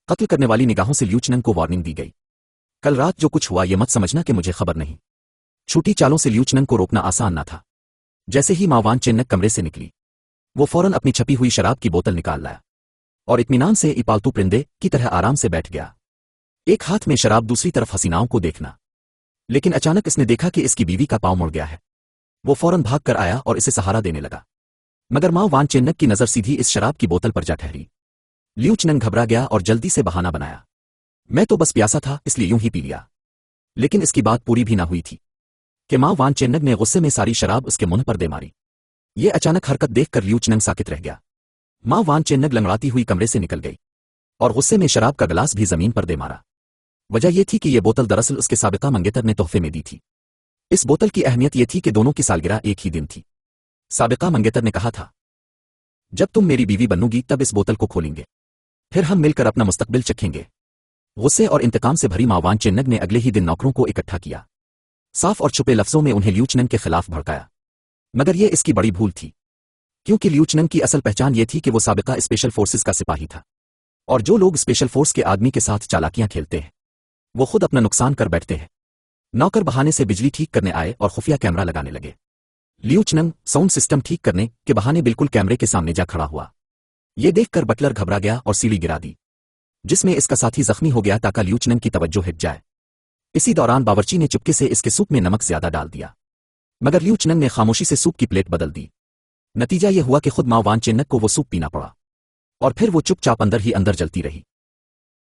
कत्ल करने वाली निगाहों से लियू चेनंग को वार्निंग दी गई। कल रात जो कुछ हुआ ये मत समझना कि मुझे खबर नहीं। छूटी चालों से लियू चेनंग को रोकना आसान न था। जैसे ही माँ वान चेनंग कमरे से निकली, वो फौरन अपनी छपी हुई शराब की बोतल निकाल लाया और इत्मीनान से पालतू परिंदे की तरह आराम से बैठ गया, एक हाथ में शराब दूसरी तरफ हसीनाओं को देखना। लेकिन अचानक इसने देखा कि इसकी बीवी का पांव मुड़ गया है। वो फौरन भाग कर आया और इसे सहारा देने लगा, मगर माँ वान चेनंग की नजर सीधी इस शराब की बोतल पर जा ठहरी। लियू चेनंग घबरा गया और जल्दी से बहाना बनाया, मैं तो बस प्यासा था इसलिए यूं ही पी लिया। लेकिन इसकी बात पूरी भी ना हुई थी कि माँ वान चेनंग ने गुस्से में सारी शराब उसके मुंह पर दे मारी। ये अचानक हरकत देखकर लियू चेनंग साकित रह गया। माँ वान चेनंग लंगड़ाती हुई कमरे से निकल गई और गुस्से में शराब का गिलास भी जमीन पर दे मारा। वजह यह थी कि यह बोतल दरअसल उसके साबिका मंगेतर ने तोहफे में दी थी। इस बोतल की अहमियत यह थी कि दोनों की सालगिरह एक ही दिन थी। साबिका मंगेतर ने कहा था, जब तुम मेरी बीवी बनोगी तब इस बोतल को खोलेंगे, फिर हम मिलकर अपना मुस्तकबिल चखेंगे। गुस्से और इंतकाम से भरी माँ वान चेनंग ने अगले ही दिन नौकरों को इकट्ठा किया, साफ और छुपे लफ्जों में उन्हें लियू चेनंग के खिलाफ भड़काया। मगर यह इसकी बड़ी भूल थी, क्योंकि लियू चेनंग की असल पहचान यह थी कि वो साबिका स्पेशल फोर्सेस का सिपाही था, और जो लोग स्पेशल फोर्स के आदमी के साथ चालाकियां खेलते हैं वो खुद अपना नुकसान कर बैठते हैं। नौकर बहाने से बिजली ठीक करने आए और खुफिया कैमरा लगाने लगे। लियू चेनंग साउंड सिस्टम ठीक करने के बहाने बिल्कुल कैमरे के सामने जा खड़ा हुआ। ये देखकर बटलर घबरा गया और सीढ़ी गिरा दी, जिसमें इसका साथी जख्मी हो गया ताकि लियू चेनंग की तवज्जो हट जाए। इसी दौरान बावर्ची ने चुपके से इसके सूप में नमक ज्यादा डाल दिया, मगर लियू चेनंग ने खामोशी से सूप की प्लेट बदल दी। नतीजा यह हुआ कि खुद माँ वान चेनंग को वो सूप पीना पड़ा और फिर वो चुपचाप अंदर ही अंदर जलती रही।